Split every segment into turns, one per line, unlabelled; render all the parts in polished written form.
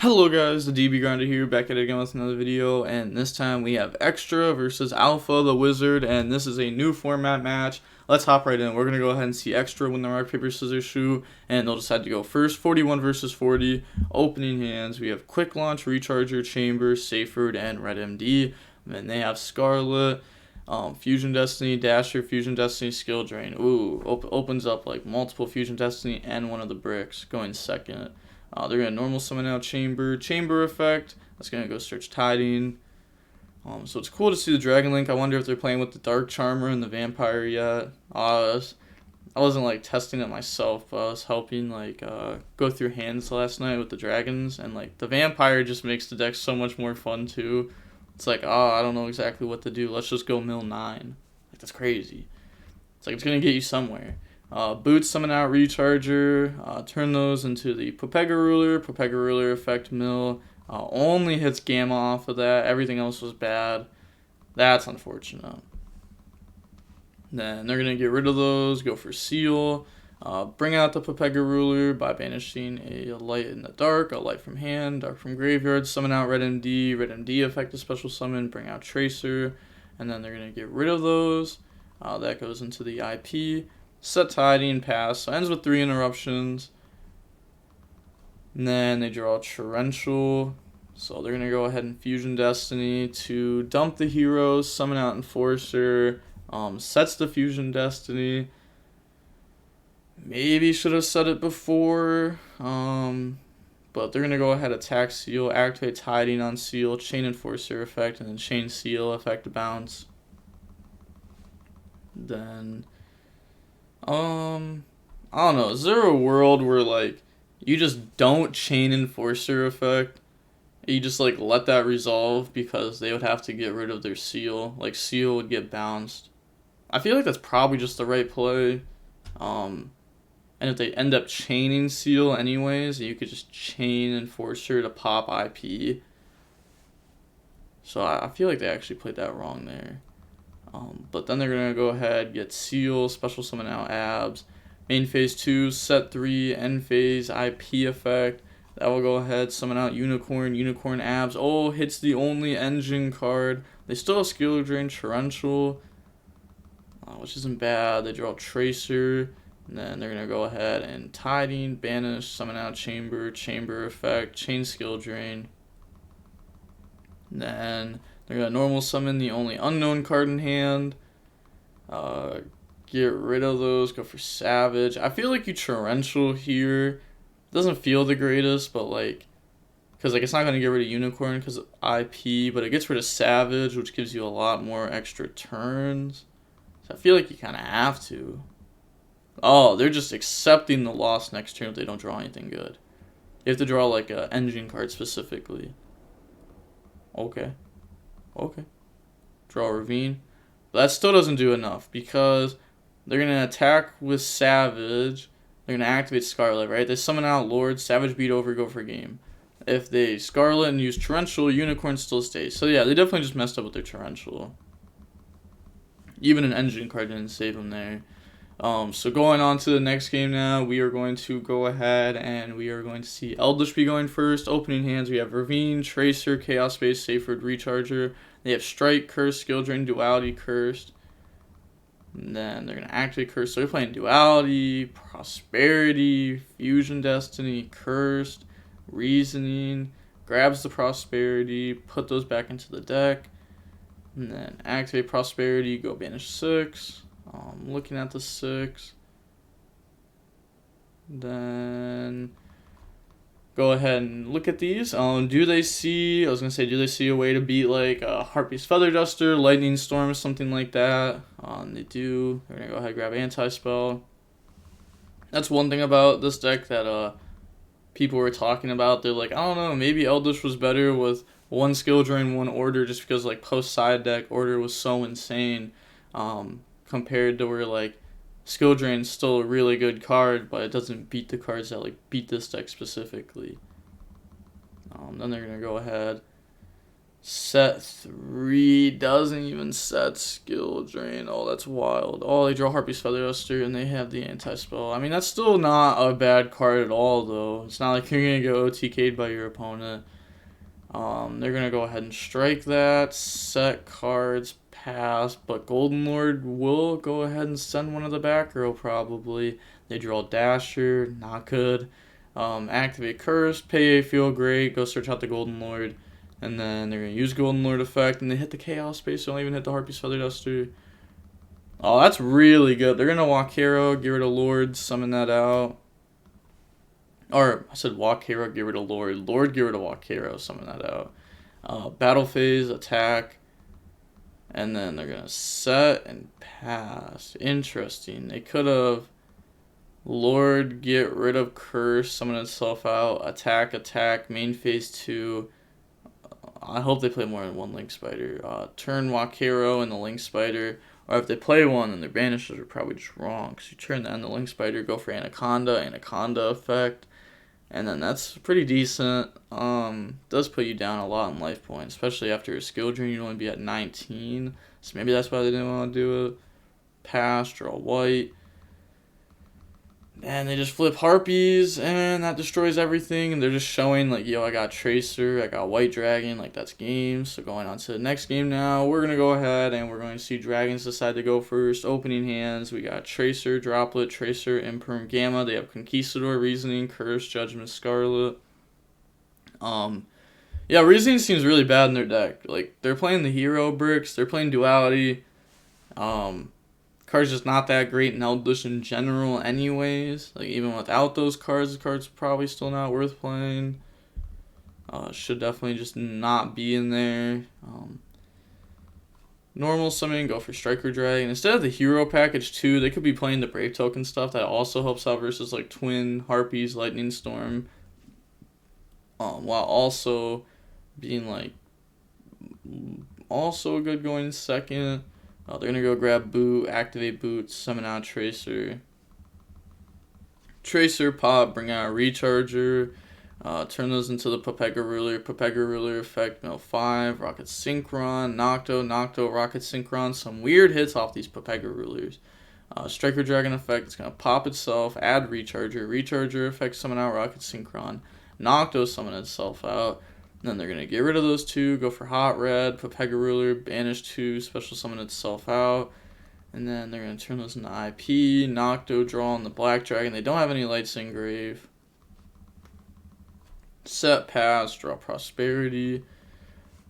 Hello guys, the DB Grinder here, back at it again with another video, and this time we have Extra versus Alpha the Wizard, and this is a new format match. Let's hop right in. We're going to go ahead and see Extra win the rock, paper, scissors, shoot, and they'll decide to go first. 41 versus 40, opening hands. We have Quick Launch, Recharger, Chamber, Saferd, and Red MD. And then they have Scarlet, Fusion Destiny, Dasher, Fusion Destiny, Skill Drain. Ooh, opens up like multiple Fusion Destiny and one of the bricks, going second. They're going to normal summon out Chamber effect. That's going to go search Tiding. So it's cool to see the Dragon Link. I wonder if they're playing with the Dark Charmer and the Vampire yet. I wasn't like testing it myself, but I was helping like go through hands last night with the dragons, and like the Vampire just makes the deck so much more fun too. It's like, I don't know exactly what to do. Let's just go mill 9. Like, that's crazy. It's like it's going to get you somewhere. Boots, summon out Recharger, turn those into the Popega Ruler effect mill, only hits Gamma off of that, everything else was bad. That's unfortunate. Then they're going to get rid of those, go for Seal, bring out the Popega Ruler by banishing a light in the dark, a light from hand, dark from graveyard, summon out Red MD effect a special summon, bring out Tracer, and then they're going to get rid of those. That goes into the IP. Set Tiding, pass. So ends with 3 interruptions. And then they draw Torrential. So they're going to go ahead and Fusion Destiny to dump the heroes, summon out Enforcer, sets the Fusion Destiny. Maybe should have said it before. But they're going to go ahead, attack Seal, activate Tiding on Seal, chain Enforcer effect, and then chain Seal effect bounce. Then I don't know, is there a world where like you just don't chain Enforcer effect? You just like let that resolve because they would have to get rid of their Seal. Like Seal would get bounced. I feel like that's probably just the right play. And if they end up chaining Seal anyways, you could just chain Enforcer to pop IP. So I feel like they actually played that wrong there. But then they're going to go ahead, get Seal, special summon out Abs. Main phase 2, set 3, end phase, IP effect. That will go ahead, summon out Unicorn Abs. Oh, hits the only engine card. They still have Skill Drain, Torrential, which isn't bad. They draw Tracer. And then they're going to go ahead and Tiding, banish, summon out Chamber effect, chain Skill Drain. And then they're going to normal summon the only unknown card in hand. Get rid of those. Go for Savage. I feel like you Torrential here. Doesn't feel the greatest, but like, because like it's not going to get rid of Unicorn because of IP, but it gets rid of Savage, which gives you a lot more extra turns. So I feel like you kind of have to. Oh, they're just accepting the loss next turn if they don't draw anything good. You have to draw like an engine card specifically. Okay. Draw Ravine. But that still doesn't do enough because they're going to attack with Savage. They're going to activate Scarlet, right? They summon out Lord, Savage beat over, go for game. If they Scarlet and use Torrential, Unicorn still stays. So yeah, they definitely just messed up with their Torrential. Even an engine card didn't save them there. So going on to the next game now, we are going to go ahead and we are going to see Eldlich be going first. Opening hands, we have Ravine, Tracer, Chaos Space, Saferd, Recharger. They have Strike, Curse, Skill Drain, Duality, Cursed. And then they're going to activate Curse. So they're playing Duality, Prosperity, Fusion Destiny, Cursed, Reasoning. Grabs the Prosperity, put those back into the deck. And then activate Prosperity, go banish 6. Looking at the 6. Then go ahead and look at these. Do they see a way to beat like a Harpy's Feather Duster, Lightning Storm, something like that? They do. They're going to go ahead and grab Anti-Spell. That's one thing about this deck that people were talking about. They're like, I don't know, maybe Eldlich was better with 1 Skill Drain, 1 Order, just because like post-side deck Order was so insane. Compared to where like Skill Drain's still a really good card, but it doesn't beat the cards that like beat this deck specifically. Then they're gonna go ahead, Set 3 doesn't even set skill drain. Oh, that's wild. Oh, they draw Harpy's Feather Duster and they have the anti-spell. I mean, that's still not a bad card at all, though. It's not like you're going to get OTK'd by your opponent. They're going to go ahead and strike that. Set cards, pass. But Golden Lord will go ahead and send one of the back row, probably. They draw Dasher, not good. Activate Curse, pay A, feel great. Go search out the Golden Lord. And then they're going to use Golden Lord effect, and they hit the Chaos Space, so they don't even hit the Harpy's Feather Duster. Oh, that's really good. They're going to walk Hero, get rid of Lord, summon that out. Or, I said walk Hero, get rid of Lord. Lord, get rid of walk Hero, summon that out. Battle Phase, attack. And then they're going to set and pass. Interesting. They could have Lord, get rid of Curse, summon itself out, attack, attack, main phase 2. I hope they play more than one Link Spider. Turn Wakero and the Link Spider. Or if they play one, then their banishes are probably just wrong. Because you turn that on the Link Spider, go for Anaconda effect. And then that's pretty decent. Does put you down a lot in life points. Especially after a skill drain, you'd only be at 19. So maybe that's why they didn't want to do it. Pass, draw white. And they just flip Harpies, and that destroys everything. And they're just showing, like, yo, I got Tracer, I got White Dragon, like, that's game. So going on to the next game now, we're going to go ahead, and we're going to see Dragons decide to go first. Opening hands, we got Tracer, Droplet, Tracer, Imperm, Gamma. They have Conquistador, Reasoning, Curse, Judgment, Scarlet. Yeah, Reasoning seems really bad in their deck. Like, they're playing the Hero bricks, they're playing Duality. Card's just not that great in Eldlich in general anyways. Like, even without those cards, the card's probably still not worth playing. Should definitely just not be in there. Normal summon, go for Striker Dragon. Instead of the Hero package too, they could be playing the Brave Token stuff. That also helps out versus like Twin, Harpies, Lightning Storm. While also being like also good going second. They're going to go grab Boot, activate Boot, summon out Tracer. Tracer pop, bring out a Recharger. Turn those into the Pepega Ruler effect, mill 5, Rocket Synchron, Nocto, Rocket Synchron. Some weird hits off these Pepega Rulers. Striker Dragon effect, it's going to pop itself, add Recharger effect, summon out Rocket Synchron. Nocto summon itself out. Then they're going to get rid of those two, go for Hot Red, Pepega Ruler, banish 2, special summon itself out. And then they're going to turn those into IP, Nocto, draw on the Black Dragon. They don't have any Lights Engrave. Set, pass, draw Prosperity.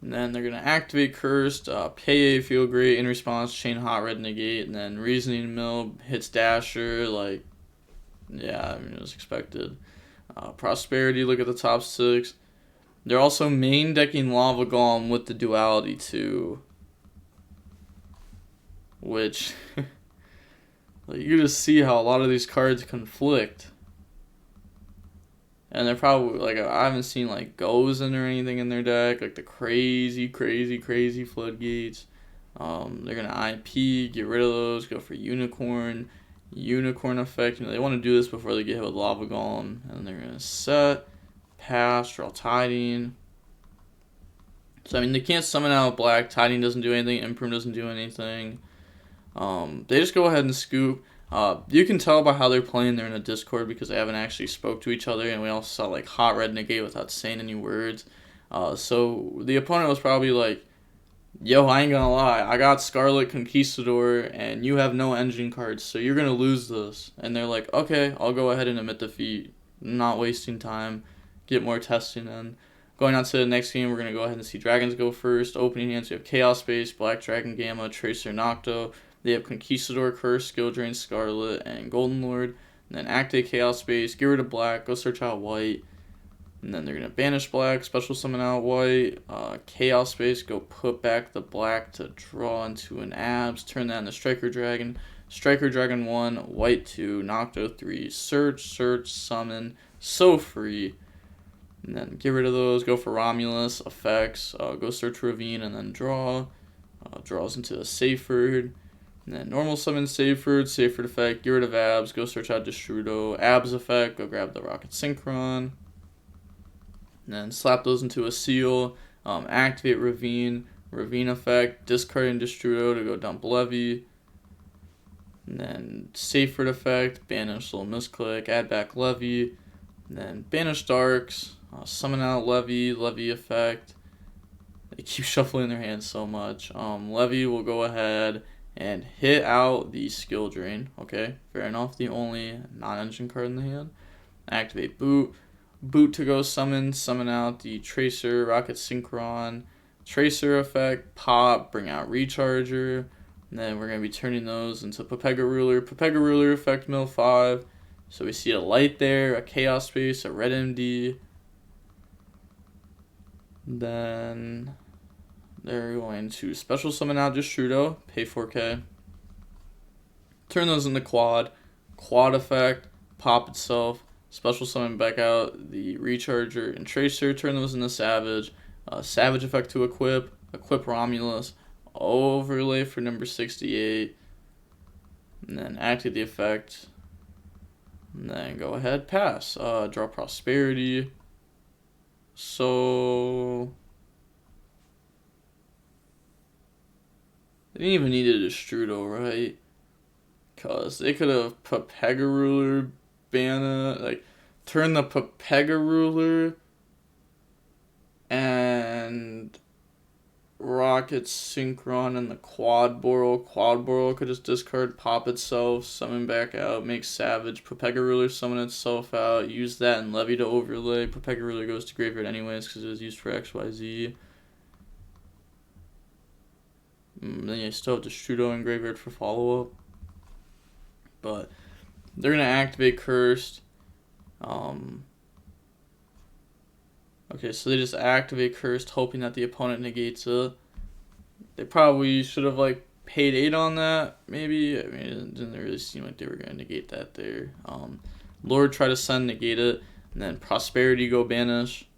And then they're going to activate Cursed, pay A, feel great, in response, chain Hot Red, negate. And then Reasoning Mill hits Dasher, like, yeah, I mean, it was expected. Prosperity, look at the top 6. They're also main decking Lava Golem with the Duality too. Which, like, you just see how a lot of these cards conflict. And they're probably, like, I haven't seen, like, Gozen or anything in their deck. Like, the crazy Floodgates. They're going to IP, get rid of those, go for Unicorn effect. You know, they want to do this before they get hit with Lava Golem. And they're going to set. Pass, draw Tiding. So, I mean, they can't summon out Black. Tiding doesn't do anything. Imprint doesn't do anything. They just go ahead and scoop. You can tell by how they're playing. They're in a Discord because they haven't actually spoke to each other. And we also saw, like, Hot Red negate without saying any words. So, the opponent was probably like, yo, I ain't gonna lie. I got Scarlet Conquistador, and you have no engine cards, so you're gonna lose this. And they're like, okay, I'll go ahead and admit defeat. Not wasting time. Get more testing in. Going on to the next game, we're going to go ahead and see Dragons go first. Opening hands, we have Chaos Space, Black Dragon, Gamma, Tracer, Nocto. They have Conquistador, Curse, Skill Drain, Scarlet, and Golden Lord. And then activate Chaos Space, get rid of Black, go search out White. And then they're going to banish Black, special summon out White. Chaos Space, go put back the Black to draw into an Abs. Turn that into Striker Dragon. Striker Dragon 1, White 2, Nocto 3, search, summon. So free. And then get rid of those, go for Romulus, effects, go search Ravine, and then draw. Draws into a Seyford. And then normal summon Seyford effect, get rid of Abs, go search out Destrudo, Abs effect, go grab the Rocket Synchron. And then slap those into a Seal, Activate Ravine, Ravine effect, discarding Destrudo to go dump Levy. And then Safred effect, banish little misclick, add back Levy. And then banish Darks, summon out Levy, Levy effect. They keep shuffling their hands so much. Levy will go ahead and hit out the skill drain. Okay, fair enough. The only non-engine card in the hand. Activate Boot. Boot to go summon out the Tracer, Rocket Synchron, Tracer effect, pop, bring out Recharger. And then we're going to be turning those into Pepega Ruler. Pepega Ruler effect mill 5. So we see a light there, a Chaos Space, a red MD. Then they're going to special summon out Destrudo, pay 4K. Turn those into quad. Quad effect, pop itself. Special summon back out the Recharger and Tracer. Turn those into Savage. Savage effect to equip. Equip Romulus. Overlay for number 68. And then activate the effect. And then go ahead, pass. Draw Prosperity. So they didn't even need a Destrudo, right? Because they could have Pepega Ruler, Bana, like, turn the Pepega Ruler and Rocket Synchron and the Quad Boral. Quad Boral could just discard, pop itself, summon back out, make Savage. Pepega Ruler summon itself out, use that and Levy to overlay. Pepega Ruler goes to graveyard anyways because it was used for XYZ. Then you still have Destrudo in graveyard for follow-up. But they're going to activate Cursed. Okay, so they just activate Cursed, hoping that the opponent negates it. They probably should have, like, paid 8 on that, maybe. I mean, it didn't really seem like they were going to negate that there. Lord try to send, negate it, and then Prosperity go banish.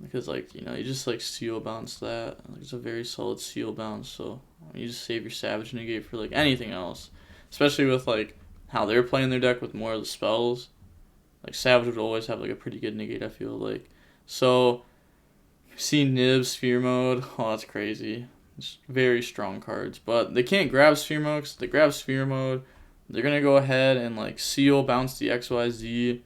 Because, like, you know, you just, like, seal bounce that. Like, it's a very solid seal bounce, so you just save your Savage negate for, like, anything else. Especially with, like, how they're playing their deck with more of the spells. Like, Savage would always have, like, a pretty good negate, I feel like. So, see Nib, Sphere Mode. Oh, that's crazy. It's very strong cards. But they can't grab Sphere Mode, because if they grab Sphere Mode, they're going to go ahead and, like, seal, bounce the XYZ,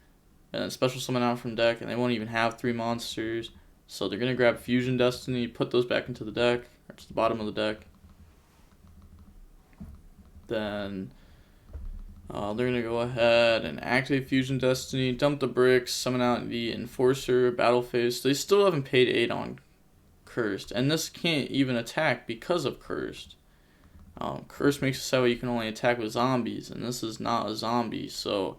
and then special summon out from deck, and they won't even have 3 monsters. So they're going to grab Fusion Destiny, put those back into the deck, or to the bottom of the deck. Then they're going to go ahead and activate Fusion Destiny, dump the bricks, summon out the Enforcer, Battle Phase. They still haven't paid 8 on Cursed, and this can't even attack because of Cursed. Cursed makes it so you can only attack with zombies, and this is not a zombie, so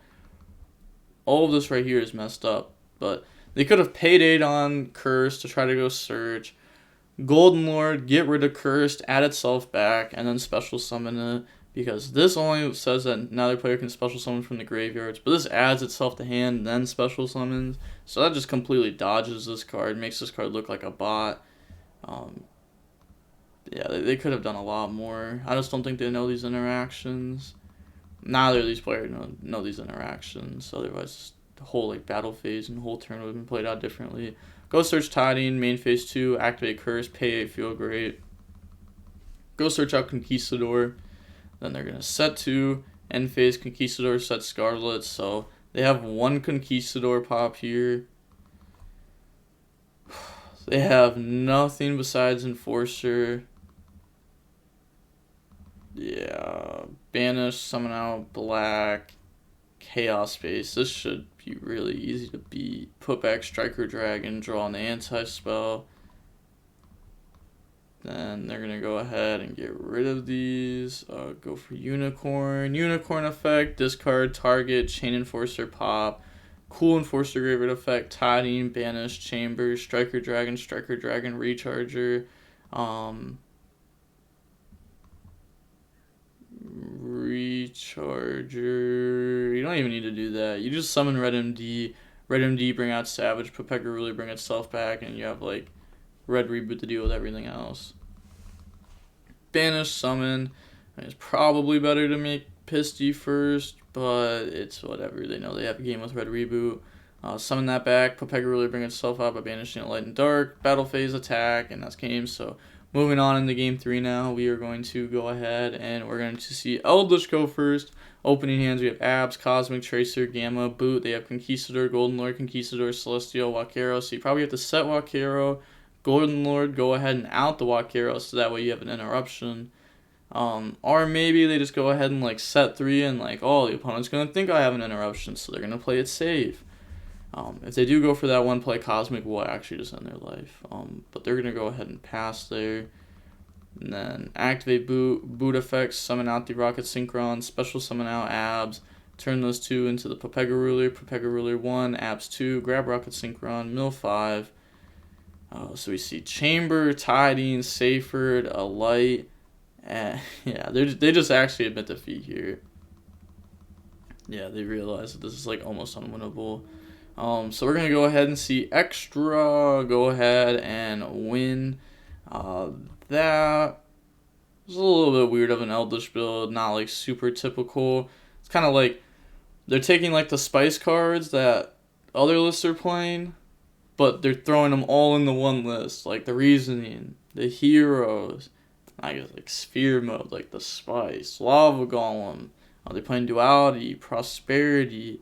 all of this right here is messed up. But they could have paid 8 on Cursed to try to go search. Golden Lord, get rid of Cursed, add itself back, and then special summon it. Because this only says that another player can special summon from the graveyards, but this adds itself to hand, then special summons. So that just completely dodges this card, makes this card look like a bot. Yeah, they could have done a lot more. I just don't think they know these interactions. Neither of these players know these interactions. Otherwise, the whole like battle phase and the whole turn would have been played out differently. Go search Tiding, main phase 2, activate Curse, pay 8, feel great. Go search out Conquistador. Then they're going to set 2, end phase Conquistador, set Scarlet. So they have 1 Conquistador pop here. They have nothing besides Enforcer. Yeah, banish, summon out, black, Chaos Space. This should be really easy to beat. Put back Striker Dragon, draw an anti-spell. Then they're going to go ahead and get rid of these. Go for Unicorn. Unicorn effect, discard, target, Chain Enforcer, pop. Cool Enforcer, graveyard effect, Tiding, banish, Chamber, Striker Dragon, Recharger. Recharger. You don't even need to do that. You just summon Red MD. Red MD, bring out Savage. Pepega really bring itself back, and you have like Red Reboot to deal with everything else. Banish, summon. I mean, it's probably better to make Pisty first, but it's whatever. They know they have a game with Red Reboot. Summon that back. Popega bring itself out by banishing a light and dark. Battle phase attack, and that's game. So moving on into game 3 now, we are going to go ahead and we're going to see Eldlich go first. Opening hands, we have Abs, Cosmic, Tracer, Gamma, Boot. They have Conquistador, Golden Lord, Conquistador, Celestial, Wakero. So you probably have to set Wakero, Golden Lord, go ahead and out the Wakero so that way you have an interruption. Or maybe they just go ahead and like set 3 and like, oh, the opponent's going to think I have an interruption, so they're going to play it safe. If they do go for that one play, Cosmic will actually just end their life. But they're going to go ahead and pass there. And then activate boot effects, summon out the Rocket Synchron, special summon out Abs, turn those 2 into the Popega Ruler 1, Abs 2, grab Rocket Synchron, mill 5. So we see Chamber, Tiding, Seyfried, a Light. Yeah, they just actually admit defeat here. Yeah, they realize that this is like almost unwinnable. So we're going to go ahead and see Extra go ahead and win. That was a little bit weird of an Eldlich build, not like super typical. It's kind of like they're taking like the spice cards that other lists are playing, but they're throwing them all in the one list, like the reasoning, the heroes, I guess like sphere mode, like the spice, lava golem. They're playing duality, prosperity.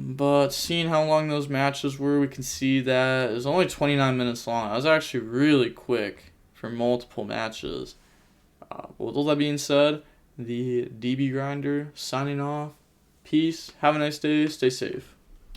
But seeing how long those matches were, we can see that it was only 29 minutes long. That was actually really quick for multiple matches. With all that being said, the DB Grinder signing off. Peace. Have a nice day. Stay safe.